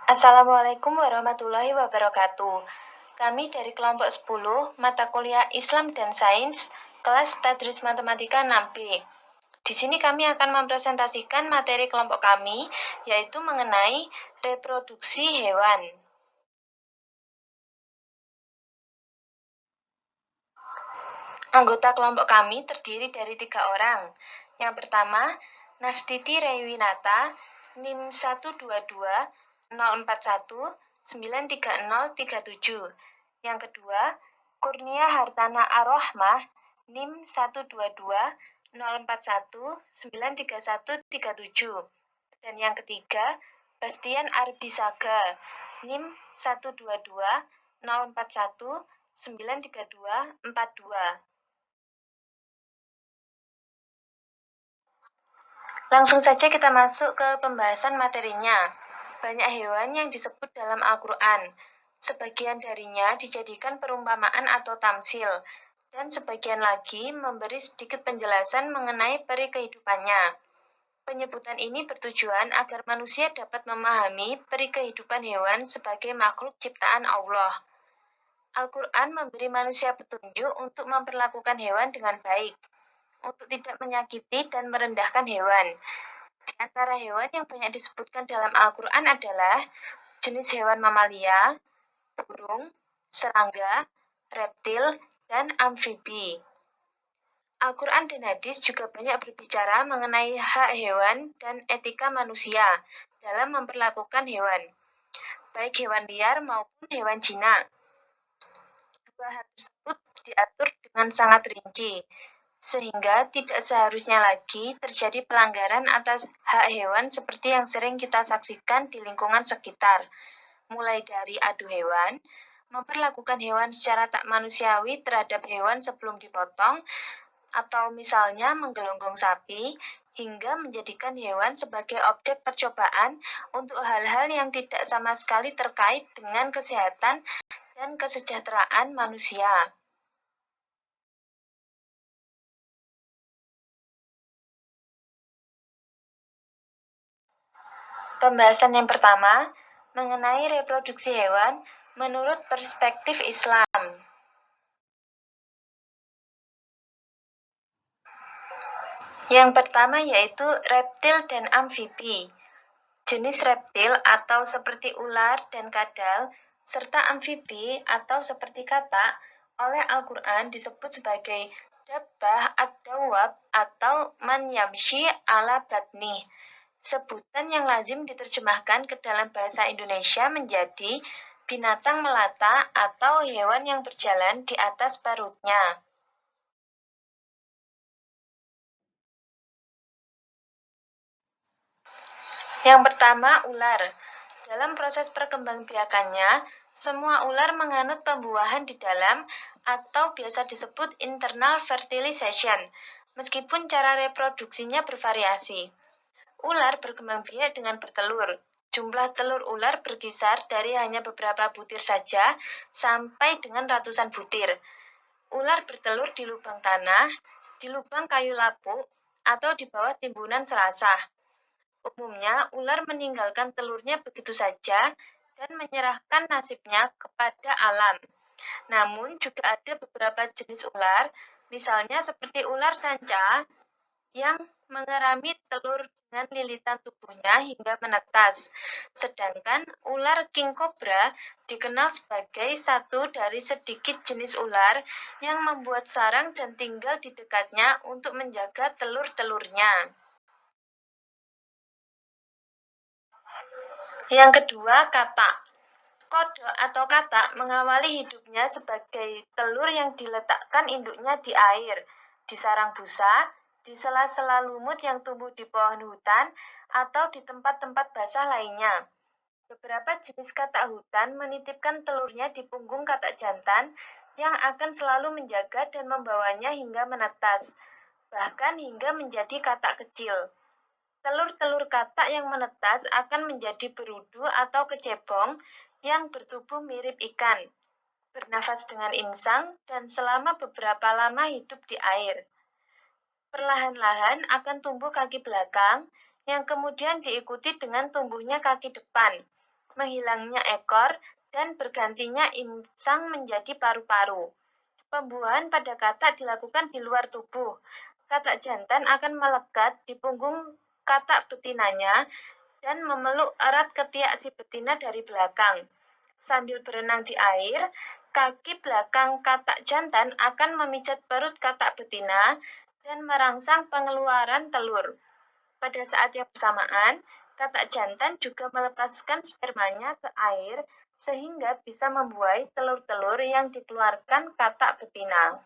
Assalamualaikum warahmatullahi wabarakatuh. Kami dari kelompok 10, mata kuliah Islam dan Sains, kelas Tadris Matematika 6B. Di sini kami akan mempresentasikan materi kelompok kami, yaitu mengenai reproduksi hewan. Anggota kelompok kami terdiri dari 3 orang. Yang pertama, Nastiti Rewinata, NIM 12204193037. Yang kedua, Kurnia Hartana Arohmah, NIM 12204193137. Dan yang ketiga, Bastian Arbisaga, NIM 12204193242. Langsung saja kita masuk ke pembahasan materinya. Banyak hewan yang disebut dalam Al-Quran. Sebagian darinya dijadikan perumpamaan atau tamsil, dan sebagian lagi memberi sedikit penjelasan mengenai peri kehidupannya. Penyebutan ini bertujuan agar manusia dapat memahami peri kehidupan hewan sebagai makhluk ciptaan Allah. Al-Quran memberi manusia petunjuk untuk memperlakukan hewan dengan baik, untuk tidak menyakiti dan merendahkan hewan. Di antara hewan yang banyak disebutkan dalam Al-Quran adalah jenis hewan mamalia, burung, serangga, reptil, dan amfibi. Al-Quran dan hadis juga banyak berbicara mengenai hak hewan dan etika manusia dalam memperlakukan hewan, baik hewan liar maupun hewan jinak. Dua hal tersebut diatur dengan sangat rinci, sehingga tidak seharusnya lagi terjadi pelanggaran atas hak hewan seperti yang sering kita saksikan di lingkungan sekitar, mulai dari adu hewan, memperlakukan hewan secara tak manusiawi terhadap hewan sebelum dipotong, atau misalnya menggelonggong sapi, hingga menjadikan hewan sebagai objek percobaan untuk hal-hal yang tidak sama sekali terkait dengan kesehatan dan kesejahteraan manusia. Pembahasan yang pertama, mengenai reproduksi hewan menurut perspektif Islam. Yang pertama yaitu reptil dan amfibi. Jenis reptil atau seperti ular dan kadal, serta amfibi atau seperti katak, oleh Al-Quran disebut sebagai dabbah ad-dawab atau man yamshi ala batnih. Sebutan yang lazim diterjemahkan ke dalam bahasa Indonesia menjadi binatang melata atau hewan yang berjalan di atas perutnya. Yang pertama, ular. Dalam proses perkembangbiakannya, semua ular menganut pembuahan di dalam atau biasa disebut internal fertilization, meskipun cara reproduksinya bervariasi. Ular berkembang biak dengan bertelur. Jumlah telur ular berkisar dari hanya beberapa butir saja sampai dengan ratusan butir. Ular bertelur di lubang tanah, di lubang kayu lapuk, atau di bawah timbunan serasah. Umumnya, ular meninggalkan telurnya begitu saja dan menyerahkan nasibnya kepada alam. Namun, juga ada beberapa jenis ular, misalnya seperti ular sanca, yang mengerami telur dengan lilitan tubuhnya hingga menetas. Sedangkan ular king cobra dikenal sebagai satu dari sedikit jenis ular yang membuat sarang dan tinggal di dekatnya untuk menjaga telur-telurnya. Yang kedua, katak. Kodok atau katak mengawali hidupnya sebagai telur yang diletakkan induknya di air, di sarang busa, di sela-sela lumut yang tumbuh di pohon hutan, atau di tempat-tempat basah lainnya. Beberapa jenis katak hutan menitipkan telurnya di punggung katak jantan yang akan selalu menjaga dan membawanya hingga menetas, bahkan hingga menjadi katak kecil. Telur-telur katak yang menetas akan menjadi berudu atau kecebong yang bertubuh mirip ikan, bernafas dengan insang, dan selama beberapa lama hidup di air. Perlahan-lahan akan tumbuh kaki belakang, yang kemudian diikuti dengan tumbuhnya kaki depan. menghilangnya ekor, dan bergantinya insang menjadi paru-paru. Pembuahan pada katak dilakukan di luar tubuh. Katak jantan akan melekat di punggung katak betinanya dan memeluk erat ketiak si betina dari belakang. Sambil berenang di air, kaki belakang katak jantan akan memijat perut katak betina dan merangsang pengeluaran telur. Pada saat yang bersamaan, katak jantan juga melepaskan spermanya ke air sehingga bisa membuahi telur-telur yang dikeluarkan katak betina.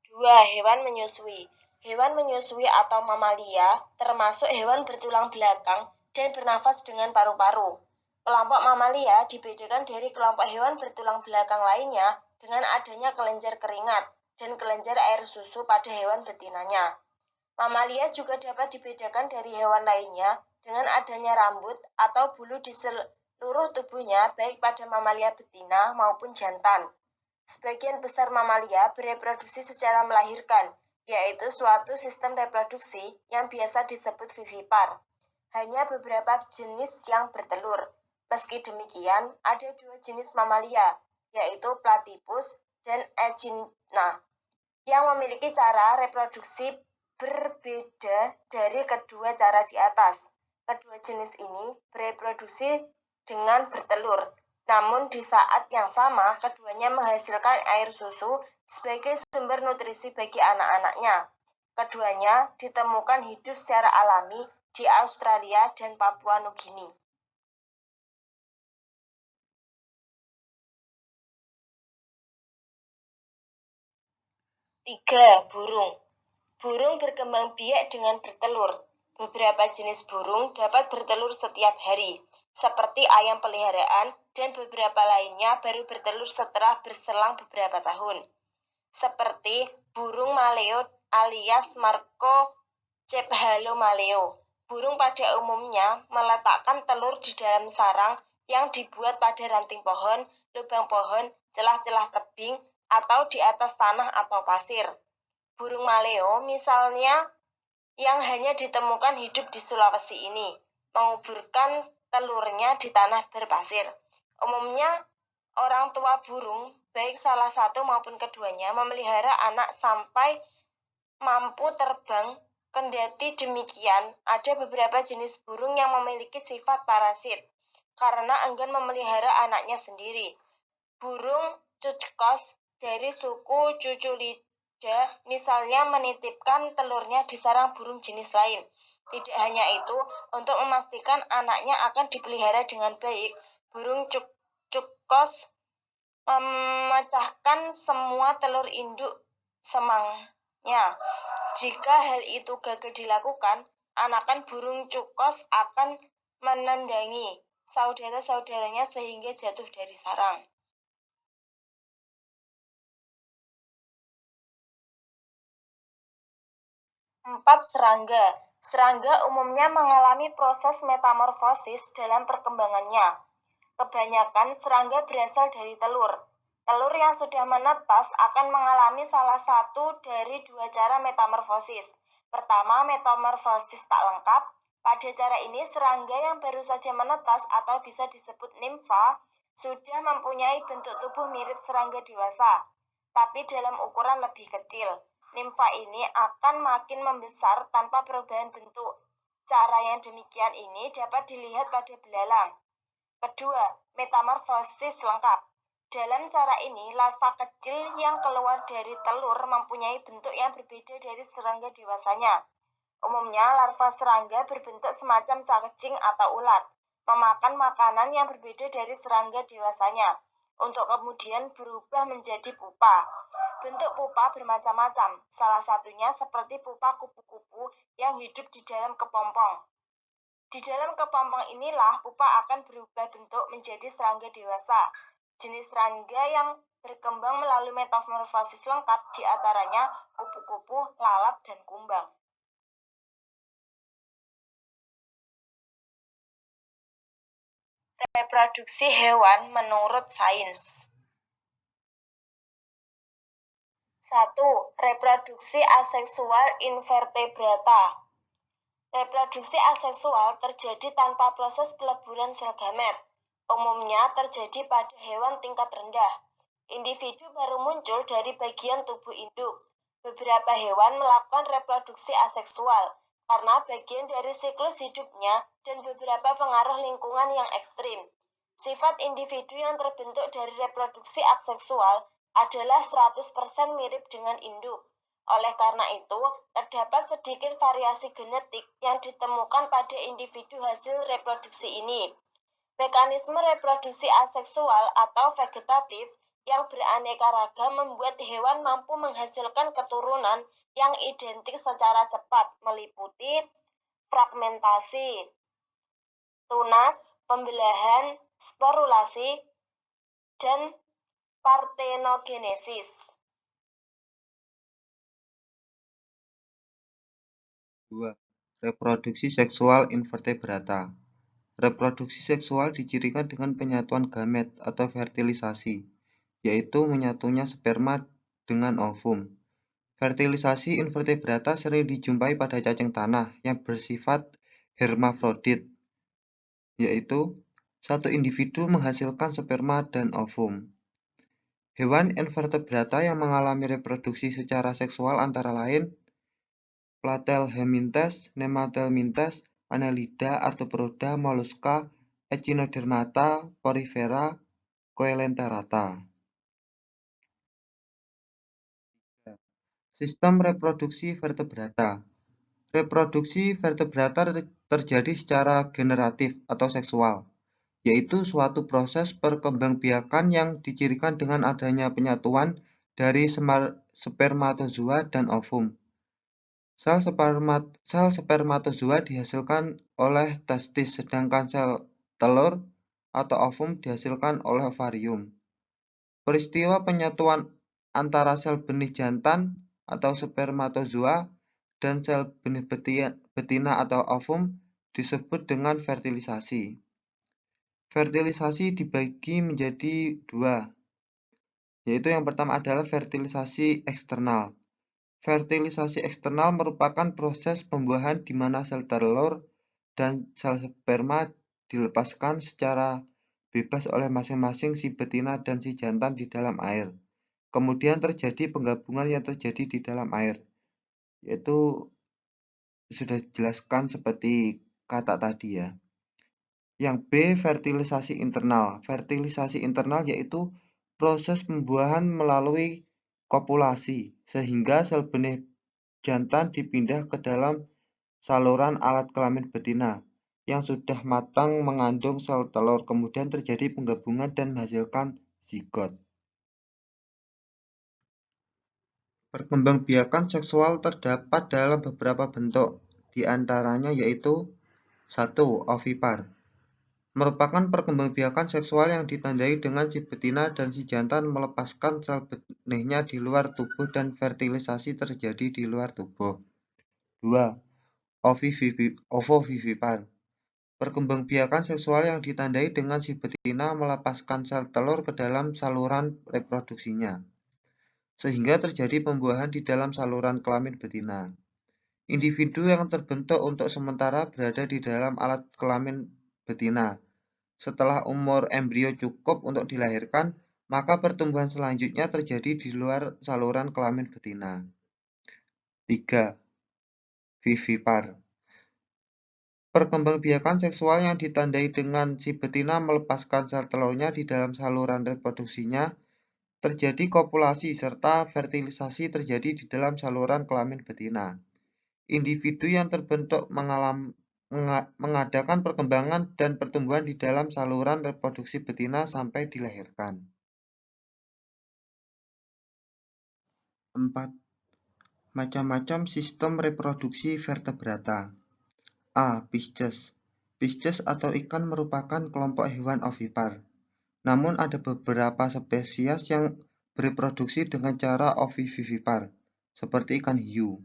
2. Hewan menyusui. Hewan menyusui atau mamalia termasuk hewan bertulang belakang dan bernafas dengan paru-paru. Kelompok mamalia dibedakan dari kelompok hewan bertulang belakang lainnya dengan adanya kelenjar keringat dan kelenjar air susu pada hewan betinanya. Mamalia juga dapat dibedakan dari hewan lainnya dengan adanya rambut atau bulu di seluruh tubuhnya baik pada mamalia betina maupun jantan. Sebagian besar mamalia bereproduksi secara melahirkan, yaitu suatu sistem reproduksi yang biasa disebut vivipar. Hanya beberapa jenis yang bertelur. Meski demikian, ada 2 jenis mamalia, yaitu platypus dan echidna, yang memiliki cara reproduksi berbeda dari kedua cara di atas. Kedua jenis ini bereproduksi dengan bertelur, namun di saat yang sama keduanya menghasilkan air susu sebagai sumber nutrisi bagi anak-anaknya. Keduanya ditemukan hidup secara alami di Australia dan Papua Nugini. 3. Burung. Burung berkembang biak dengan bertelur. Beberapa jenis burung dapat bertelur setiap hari, seperti ayam peliharaan, dan beberapa lainnya baru bertelur setelah berselang beberapa tahun, seperti burung maleo alias Marco cephalomaleo. Burung pada umumnya meletakkan telur di dalam sarang yang dibuat pada ranting pohon, lubang pohon, celah-celah tebing, atau di atas tanah atau pasir. Burung maleo misalnya yang hanya ditemukan hidup di Sulawesi ini, menguburkan telurnya di tanah berpasir. Umumnya, orang tua burung, baik salah satu maupun keduanya, memelihara anak sampai mampu terbang. Kendati demikian, ada beberapa jenis burung yang memiliki sifat parasit, karena enggan memelihara anaknya sendiri. Burung cuckos dari suku Cuculida misalnya menitipkan telurnya di sarang burung jenis lain. Tidak hanya itu, untuk memastikan anaknya akan dipelihara dengan baik, burung cuckos memecahkan semua telur induk semangnya. Jika hal itu gagal dilakukan, anakan burung cuckos akan menendangi saudara-saudaranya sehingga jatuh dari sarang. 4. Serangga. Serangga umumnya mengalami proses metamorfosis dalam perkembangannya. Kebanyakan serangga berasal dari telur. Telur yang sudah menetas akan mengalami salah satu dari 2 cara metamorfosis. Pertama, metamorfosis tak lengkap. Pada cara ini, serangga yang baru saja menetas atau bisa disebut nimfa sudah mempunyai bentuk tubuh mirip serangga dewasa, tapi dalam ukuran lebih kecil. Nimfa ini akan makin membesar tanpa perubahan bentuk. Cara yang demikian ini dapat dilihat pada belalang. Kedua, metamorfosis lengkap. Dalam cara ini, larva kecil yang keluar dari telur mempunyai bentuk yang berbeda dari serangga dewasanya. Umumnya, larva serangga berbentuk semacam cacing atau ulat, memakan makanan yang berbeda dari serangga dewasanya, untuk kemudian berubah menjadi pupa. Bentuk pupa bermacam-macam, salah satunya seperti pupa kupu-kupu yang hidup di dalam kepompong. Di dalam kepompong inilah pupa akan berubah bentuk menjadi serangga dewasa. Jenis serangga yang berkembang melalui metamorfosis lengkap diantaranya kupu-kupu, lalat, dan kumbang. Reproduksi hewan menurut sains. 1. Reproduksi aseksual invertebrata. Reproduksi aseksual terjadi tanpa proses peleburan sel gamet. Umumnya terjadi pada hewan tingkat rendah. Individu baru muncul dari bagian tubuh induk. Beberapa hewan melakukan reproduksi aseksual karena bagian dari siklus hidupnya dan beberapa pengaruh lingkungan yang ekstrim. Sifat individu yang terbentuk dari reproduksi aseksual adalah 100% mirip dengan induk. Oleh karena itu, terdapat sedikit variasi genetik yang ditemukan pada individu hasil reproduksi ini. Mekanisme reproduksi aseksual atau vegetatif yang beraneka ragam membuat hewan mampu menghasilkan keturunan yang identik secara cepat, meliputi fragmentasi, tunas, pembelahan, sporulasi, dan partenogenesis. 2. Reproduksi seksual invertebrata. Reproduksi seksual dicirikan dengan penyatuan gamet atau fertilisasi, yaitu menyatunya sperma dengan ovum. Fertilisasi invertebrata sering dijumpai pada cacing tanah yang bersifat hermafrodit, yaitu satu individu menghasilkan sperma dan ovum. Hewan invertebrata yang mengalami reproduksi secara seksual antara lain Platelhelminthes, Nemathelminthes, Annelida, Arthropoda, Mollusca, Echinodermata, Porifera, Coelenterata. Sistem reproduksi vertebrata. Reproduksi vertebrata terjadi secara generatif atau seksual, yaitu suatu proses perkembangbiakan yang dicirikan dengan adanya penyatuan dari spermatozoa dan ovum. Sel spermatozoa dihasilkan oleh testis, sedangkan sel telur atau ovum dihasilkan oleh ovarium. Peristiwa penyatuan antara sel benih jantan atau spermatozoa dan sel benih betina atau ovum disebut dengan fertilisasi. Fertilisasi dibagi menjadi dua, yaitu yang pertama adalah fertilisasi eksternal. Fertilisasi eksternal merupakan proses pembuahan di mana sel telur dan sel sperma dilepaskan secara bebas oleh masing-masing si betina dan si jantan di dalam air. Kemudian terjadi penggabungan yang terjadi di dalam air, yaitu sudah dijelaskan seperti kata tadi ya. Yang B, fertilisasi internal. Fertilisasi internal yaitu proses pembuahan melalui kopulasi, sehingga sel benih jantan dipindah ke dalam saluran alat kelamin betina yang sudah matang mengandung sel telur, kemudian terjadi penggabungan dan menghasilkan zigot. Perkembangbiakan seksual terdapat dalam beberapa bentuk, di antaranya yaitu 1. Ovipar. Merupakan perkembangbiakan seksual yang ditandai dengan si betina dan si jantan melepaskan sel benihnya di luar tubuh dan fertilisasi terjadi di luar tubuh. 2. Ovovivipar. Perkembangbiakan seksual yang ditandai dengan si betina melepaskan sel telur ke dalam saluran reproduksinya, sehingga terjadi pembuahan di dalam saluran kelamin betina. Individu yang terbentuk untuk sementara berada di dalam alat kelamin betina. Setelah umur embrio cukup untuk dilahirkan, maka pertumbuhan selanjutnya terjadi di luar saluran kelamin betina. 3. Vivipar. Perkembangbiakan seksual yang ditandai dengan si betina melepaskan sel telurnya di dalam saluran reproduksinya, terjadi kopulasi serta fertilisasi terjadi di dalam saluran kelamin betina. Individu yang terbentuk mengadakan perkembangan dan pertumbuhan di dalam saluran reproduksi betina sampai dilahirkan. 4. Macam-macam sistem reproduksi vertebrata. A. Pisces. Pisces atau ikan merupakan kelompok hewan ovipar. Namun ada beberapa spesies yang bereproduksi dengan cara ovivivipar, seperti ikan hiu.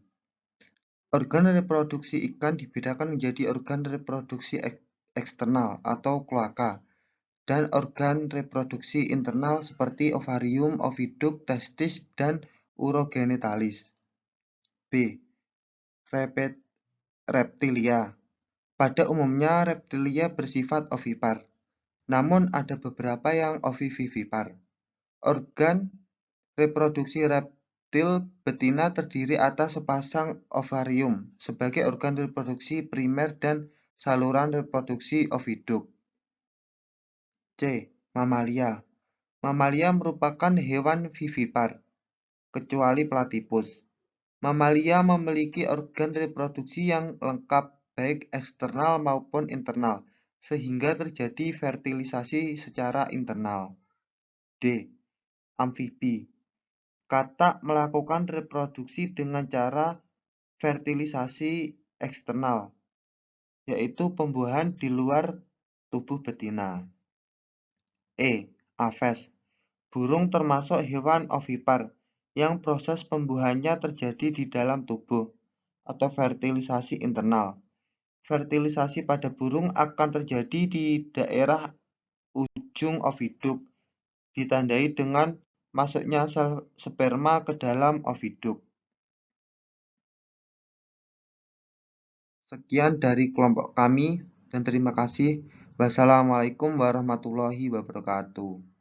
Organ reproduksi ikan dibedakan menjadi organ reproduksi eksternal atau kloaka dan organ reproduksi internal seperti ovarium, oviduk, testis, dan urogenitalis. B. reptilia. Pada umumnya, reptilia bersifat ovipar, namun ada beberapa yang ovivivipar. Organ reproduksi reptil betina terdiri atas sepasang ovarium sebagai organ reproduksi primer dan saluran reproduksi oviduk. C. Mamalia. Mamalia merupakan hewan vivipar, kecuali platypus. Mamalia memiliki organ reproduksi yang lengkap baik eksternal maupun internal, sehingga terjadi fertilisasi secara internal. D. Amfibi. Katak melakukan reproduksi dengan cara fertilisasi eksternal, yaitu pembuahan di luar tubuh betina. E. Aves. Burung termasuk hewan ovipar yang proses pembuahannya terjadi di dalam tubuh atau fertilisasi internal. Fertilisasi pada burung akan terjadi di daerah ujung oviduk, ditandai dengan masuknya sel sperma ke dalam oviduk. Sekian dari kelompok kami dan terima kasih. Wassalamualaikum warahmatullahi wabarakatuh.